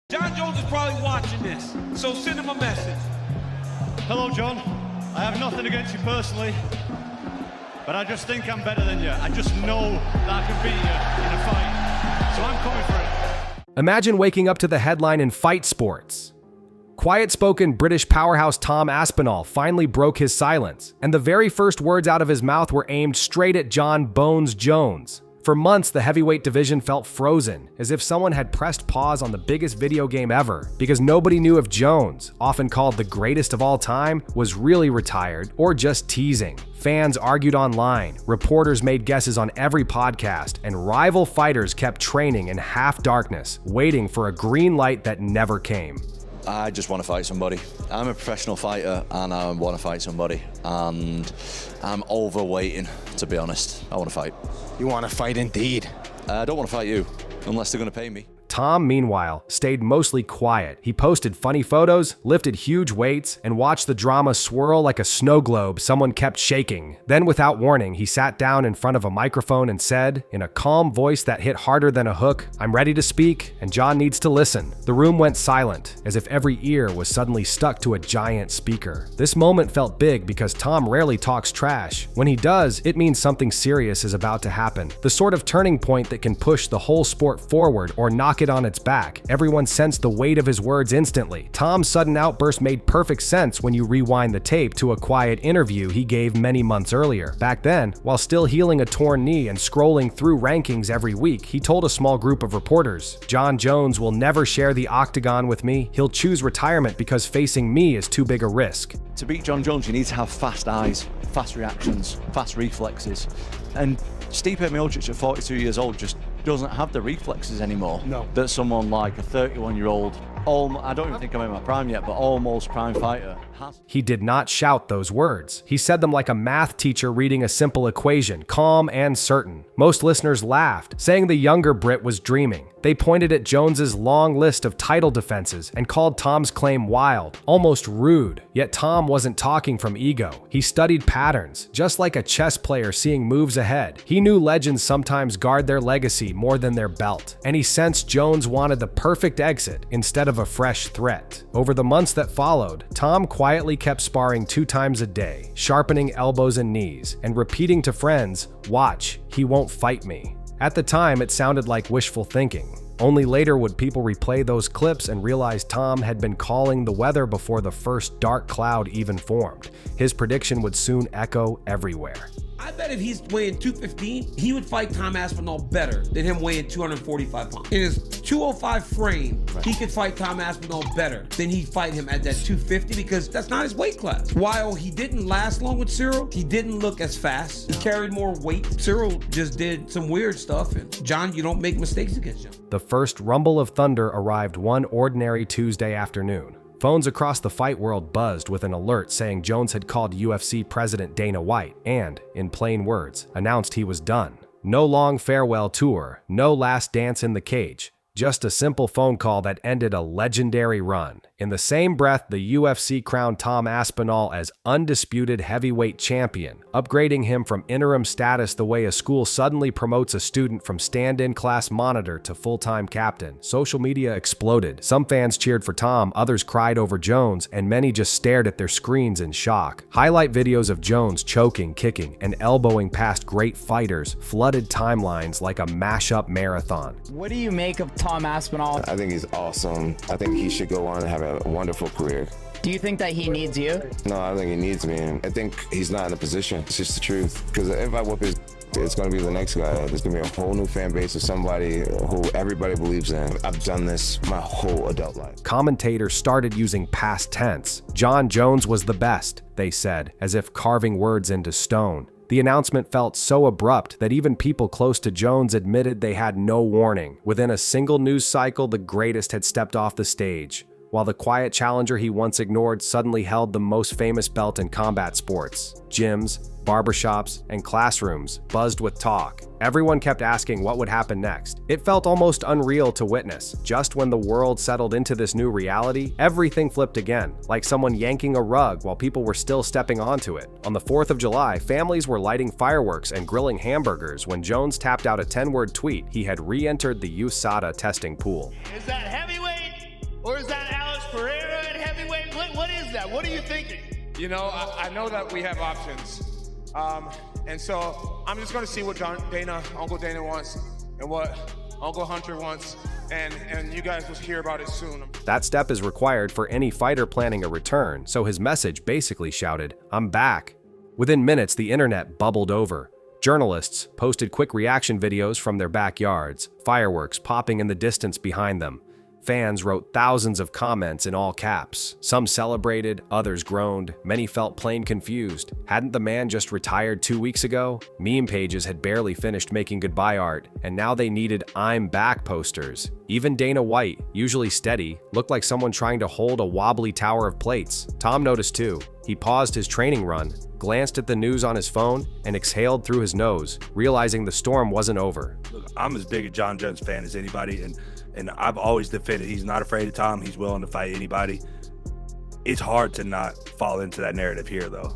John Jones is probably watching this, so send him a message. Hello, John. I have nothing against you personally, but I just think I'm better than you. I just know that I can beat you in a fight, so I'm coming for it. Imagine waking up to the headline in fight sports. Quiet-spoken British powerhouse Tom Aspinall finally broke his silence, and the very first words out of his mouth were aimed straight at John Bones Jones. For months, the heavyweight division felt frozen, as if someone had pressed pause on the biggest video game ever, because nobody knew if Jones, often called the greatest of all time, was really retired or just teasing. Fans argued online, reporters made guesses on every podcast, and rival fighters kept training in half darkness, waiting for a green light that never came. I just want to fight somebody. I'm a professional fighter and I want to fight somebody, and I'm overweighting, to be honest. I want to fight. You want to fight indeed. I don't want to fight you unless they're going to pay me. Tom, meanwhile, stayed mostly quiet. He posted funny photos, lifted huge weights, and watched the drama swirl like a snow globe someone kept shaking. Then, without warning, he sat down in front of a microphone and said, in a calm voice that hit harder than a hook, "I'm ready to speak, and John needs to listen." The room went silent, as if every ear was suddenly stuck to a giant speaker. This moment felt big because Tom rarely talks trash. When he does, it means something serious is about to happen. The sort of turning point that can push the whole sport forward or knock it on its back. Everyone sensed the weight of his words instantly. Tom's sudden outburst made perfect sense when you rewind the tape to a quiet interview he gave many months earlier. Back then, while still healing a torn knee and scrolling through rankings every week, he told a small group of reporters, "John Jones will never share the Octagon with me. He'll choose retirement because facing me is too big a risk." To beat John Jones, you need to have fast eyes, fast reactions, fast reflexes. And Stipe Miocic at 42 years old just doesn't have the reflexes anymore. No. That someone like a 31-year-old, I don't even think I'm in my prime yet, but almost prime fighter has. He did not shout those words. He said them like a math teacher reading a simple equation, calm and certain. Most listeners laughed, saying the younger Brit was dreaming. They pointed at Jones's long list of title defenses and called Tom's claim wild, almost rude. Yet Tom wasn't talking from ego. He studied patterns, just like a chess player seeing moves ahead. He knew legends sometimes guard their legacy more than their belt, and he sensed Jones wanted the perfect exit instead of a fresh threat. Over the months that followed, Tom quietly kept sparring 2 times a day, sharpening elbows and knees, and repeating to friends, "Watch, he won't fight me." At the time, it sounded like wishful thinking. Only later would people replay those clips and realize Tom had been calling the weather before the first dark cloud even formed. His prediction would soon echo everywhere. I bet if he's weighing 215, he would fight Tom Aspinall better than him weighing 245 pounds. In his 205 frame, he could fight Tom Aspinall better than he'd fight him at that 250 because that's not his weight class. While he didn't last long with Cyril, he didn't look as fast. He carried more weight. Cyril just did some weird stuff, and John, you don't make mistakes against him. The first rumble of thunder arrived one ordinary Tuesday afternoon. Phones across the fight world buzzed with an alert saying Jones had called UFC President Dana White and, in plain words, announced he was done. No long farewell tour, no last dance in the cage, just a simple phone call that ended a legendary run. In the same breath, the UFC crowned Tom Aspinall as undisputed heavyweight champion, upgrading him from interim status the way a school suddenly promotes a student from stand-in class monitor to full-time captain. Social media exploded. Some fans cheered for Tom, others cried over Jones, and many just stared at their screens in shock. Highlight videos of Jones choking, kicking, and elbowing past great fighters flooded timelines like a mashup marathon. What do you make of Tom Aspinall? I think he's awesome. I think he should go on and have a wonderful career. Do you think that he needs you? No, I don't think he needs me. I think he's not in a position. It's just the truth. Because if I whoop his, it's going to be the next guy. There's going to be a whole new fan base of somebody who everybody believes in. I've done this my whole adult life. Commentators started using past tense. John Jones was the best, they said, as if carving words into stone. The announcement felt so abrupt that even people close to Jones admitted they had no warning. Within a single news cycle, the greatest had stepped off the stage, while the quiet challenger he once ignored suddenly held the most famous belt in combat sports. Gyms, barbershops, and classrooms buzzed with talk. Everyone kept asking what would happen next. It felt almost unreal to witness. Just when the world settled into this new reality, everything flipped again, like someone yanking a rug while people were still stepping onto it. On the 4th of July, families were lighting fireworks and grilling hamburgers when Jones tapped out a 10-word tweet he had re-entered the USADA testing pool. Is that heavyweight Or is that Alex Pereira at heavyweight? What is that? What are you thinking? You know, I know that we have options. And so I'm just going to see what Uncle Dana wants and what Uncle Hunter wants. And you guys will hear about it soon. That step is required for any fighter planning a return, so his message basically shouted, "I'm back." Within minutes, the internet bubbled over. Journalists posted quick reaction videos from their backyards, fireworks popping in the distance behind them. Fans wrote thousands of comments in all caps. Some celebrated, others groaned, many felt plain confused. Hadn't the man just retired 2 weeks ago? Meme pages had barely finished making goodbye art, and now they needed "I'm back" posters. Even Dana White, usually steady, looked like someone trying to hold a wobbly tower of plates. Tom noticed too. He paused his training run, glanced at the news on his phone, and exhaled through his nose, realizing the storm wasn't over. Look, I'm as big a John Jones fan as anybody, and I've always defended he's not afraid of Tom. He's willing to fight anybody. It's hard to not fall into that narrative here, though.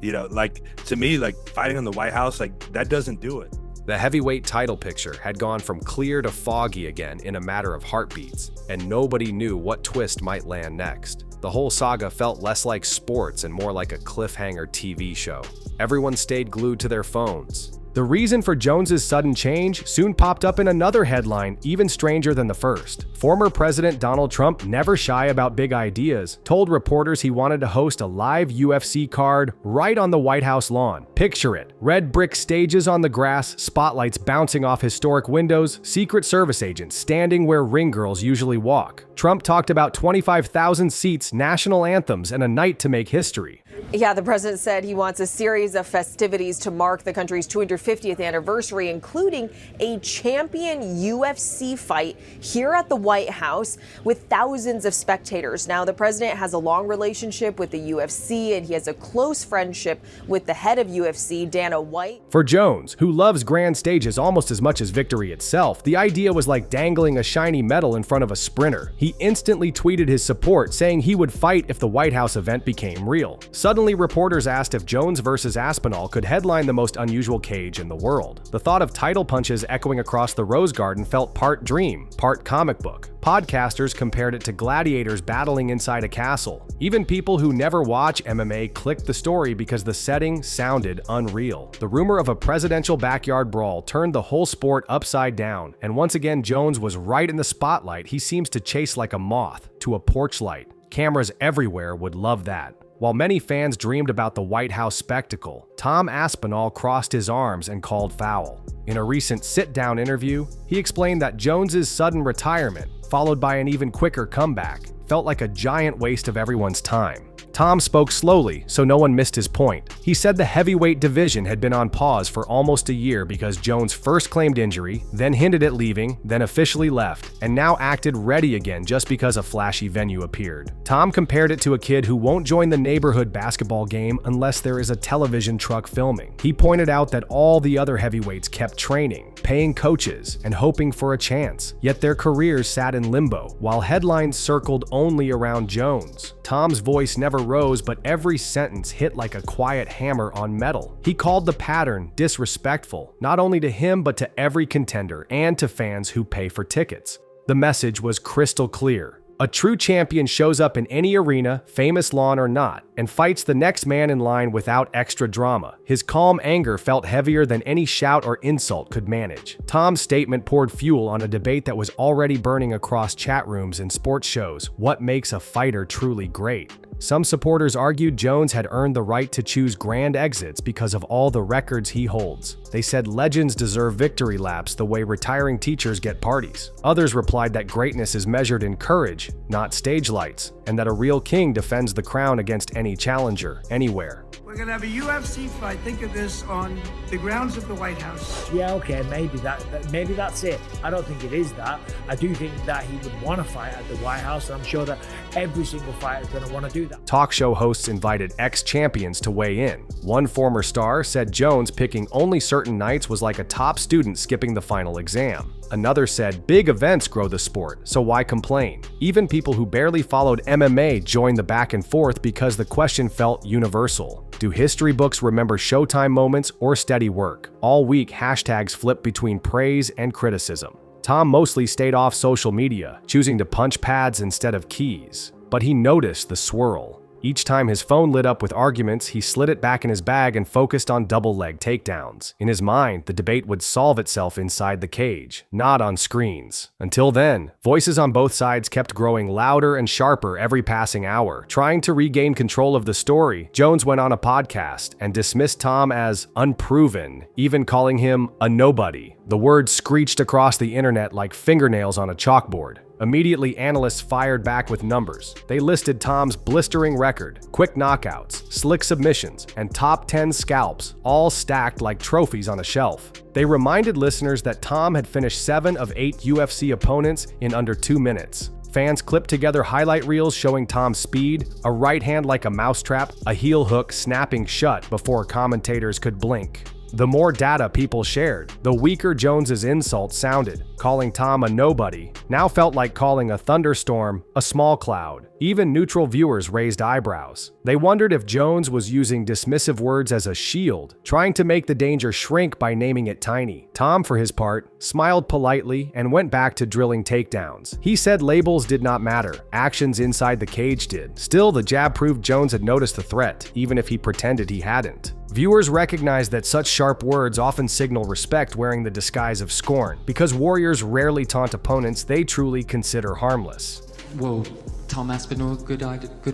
You know, like, to me, like, fighting in the White House, like, that doesn't do it. The heavyweight title picture had gone from clear to foggy again in a matter of heartbeats, and nobody knew what twist might land next. The whole saga felt less like sports and more like a cliffhanger TV show. Everyone stayed glued to their phones. The reason for Jones's sudden change soon popped up in another headline, even stranger than the first. Former President Donald Trump, never shy about big ideas, told reporters he wanted to host a live UFC card right on the White House lawn. Picture it: red brick stages on the grass, spotlights bouncing off historic windows, Secret Service agents standing where ring girls usually walk. Trump talked about 25,000 seats, national anthems, and a night to make history. Yeah, the president said he wants a series of festivities to mark the country's 250th anniversary, including a champion UFC fight here at the White House with thousands of spectators. Now, the president has a long relationship with the UFC, and he has a close friendship with the head of UFC, Dana White. For Jones, who loves grand stages almost as much as victory itself, the idea was like dangling a shiny medal in front of a sprinter. He instantly tweeted his support, saying he would fight if the White House event became real. Suddenly, reporters asked if Jones versus Aspinall could headline the most unusual cage in the world. The thought of title punches echoing across the Rose Garden felt part dream, part comic book. Podcasters compared it to gladiators battling inside a castle. Even people who never watch MMA clicked the story because the setting sounded unreal. The rumor of a presidential backyard brawl turned the whole sport upside down, and once again Jones was right in the spotlight. He seems to chase like a moth to a porch light. Cameras everywhere would love that. While many fans dreamed about the White House spectacle, Tom Aspinall crossed his arms and called foul. In a recent sit-down interview, he explained that Jones's sudden retirement, followed by an even quicker comeback, felt like a giant waste of everyone's time. Tom spoke slowly, so no one missed his point. He said the heavyweight division had been on pause for almost a year because Jones first claimed injury, then hinted at leaving, then officially left, and now acted ready again just because a flashy venue appeared. Tom compared it to a kid who won't join the neighborhood basketball game unless there is a television truck filming. He pointed out that all the other heavyweights kept training, paying coaches, and hoping for a chance, yet their careers sat in limbo, while headlines circled only around Jones. Tom's voice never rose, but every sentence hit like a quiet hammer on metal. He called the pattern disrespectful, not only to him but to every contender and to fans who pay for tickets. The message was crystal clear. A true champion shows up in any arena, famous lawn or not, and fights the next man in line without extra drama. His calm anger felt heavier than any shout or insult could manage. Tom's statement poured fuel on a debate that was already burning across chat rooms and sports shows. What makes a fighter truly great? Some supporters argued Jones had earned the right to choose grand exits because of all the records he holds. They said legends deserve victory laps the way retiring teachers get parties. Others replied that greatness is measured in courage, not stage lights, and that a real king defends the crown against any challenger, anywhere. We're going to have a UFC fight. Think of this on the grounds of the White House. Yeah, okay, maybe that's it. I don't think it is that. I do think that he would want to fight at the White House, and I'm sure that every single fighter is going to want to do that. Talk show hosts invited ex-champions to weigh in. One former star said Jones picking only certain nights was like a top student skipping the final exam. Another said big events grow the sport, so why complain? Even people who barely followed MMA joined the back and forth because the question felt universal. Do history books remember Showtime moments or steady work? All week, hashtags flipped between praise and criticism. Tom mostly stayed off social media, choosing to punch pads instead of keys. But he noticed the swirl. Each time his phone lit up with arguments, he slid it back in his bag and focused on double-leg takedowns. In his mind, the debate would solve itself inside the cage, not on screens. Until then, voices on both sides kept growing louder and sharper every passing hour. Trying to regain control of the story, Jones went on a podcast and dismissed Tom as unproven, even calling him a nobody. The words screeched across the internet like fingernails on a chalkboard. Immediately, analysts fired back with numbers. They listed Tom's blistering record, quick knockouts, slick submissions, and top 10 scalps, all stacked like trophies on a shelf. They reminded listeners that Tom had finished 7 of 8 UFC opponents in under 2 minutes. Fans clipped together highlight reels showing Tom's speed, a right hand like a mousetrap, a heel hook snapping shut before commentators could blink. The more data people shared, the weaker Jones's insult sounded. Calling Tom a nobody now felt like calling a thunderstorm a small cloud. Even neutral viewers raised eyebrows. They wondered if Jones was using dismissive words as a shield, trying to make the danger shrink by naming it tiny. Tom, for his part, smiled politely and went back to drilling takedowns. He said labels did not matter, actions inside the cage did. Still, the jab proved Jones had noticed the threat, even if he pretended he hadn't. Viewers recognized that such sharp words often signal respect wearing the disguise of scorn, because warriors rarely taunt opponents they truly consider harmless. Whoa, Tom Aspinall, good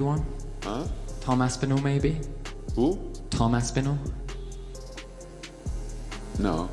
one? Huh? Tom Aspinall, maybe? Who? Tom Aspinall? No.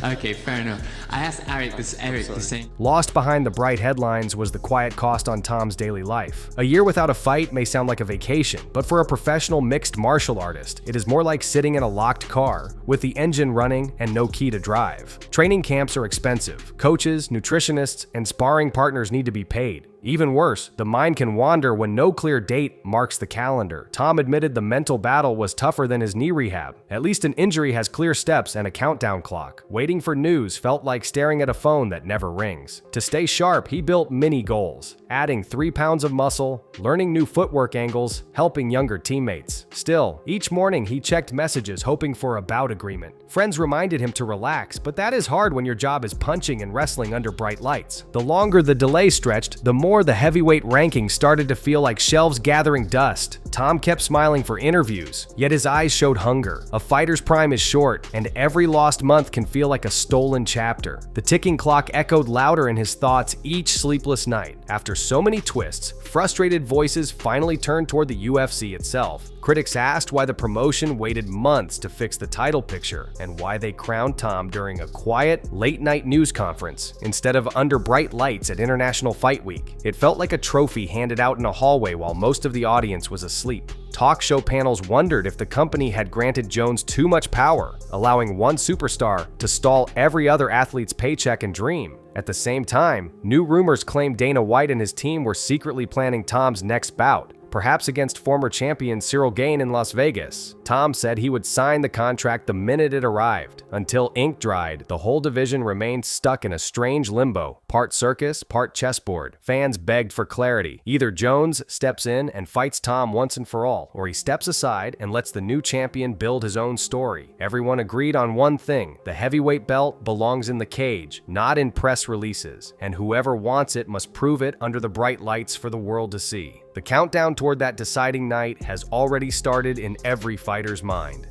Okay, fair enough. I asked Eric the same. Lost behind the bright headlines was the quiet cost on Tom's daily life. A year without a fight may sound like a vacation, but for a professional mixed martial artist, it is more like sitting in a locked car with the engine running and no key to drive. Training camps are expensive. Coaches, nutritionists, and sparring partners need to be paid. Even worse, the mind can wander when no clear date marks the calendar. Tom admitted the mental battle was tougher than his knee rehab. At least an injury has clear steps and a countdown clock. Waiting for news felt like staring at a phone that never rings. To stay sharp, he built mini goals, adding 3 pounds of muscle, learning new footwork angles, helping younger teammates. Still, each morning he checked messages hoping for a bout agreement. Friends reminded him to relax, but that is hard when your job is punching and wrestling under bright lights. The longer the delay stretched, the more the heavyweight rankings started to feel like shelves gathering dust. Tom kept smiling for interviews, yet his eyes showed hunger. A fighter's prime is short, and every lost month can feel like a stolen chapter. The ticking clock echoed louder in his thoughts each sleepless night. After so many twists, frustrated voices finally turned toward the UFC itself. Critics asked why the promotion waited months to fix the title picture and why they crowned Tom during a quiet, late-night news conference instead of under bright lights at International Fight Week. It felt like a trophy handed out in a hallway while most of the audience was asleep. Talk show panels wondered if the company had granted Jones too much power, allowing one superstar to stall every other athlete's paycheck and dream. At the same time, new rumors claimed Dana White and his team were secretly planning Tom's next bout, perhaps against former champion Cyril Gane in Las Vegas. Tom said he would sign the contract the minute it arrived. Until ink dried, the whole division remained stuck in a strange limbo, part circus, part chessboard. Fans begged for clarity. Either Jones steps in and fights Tom once and for all, or he steps aside and lets the new champion build his own story. Everyone agreed on one thing: the heavyweight belt belongs in the cage, not in press releases, and whoever wants it must prove it under the bright lights for the world to see. The countdown toward that deciding night has already started in every fighter's mind.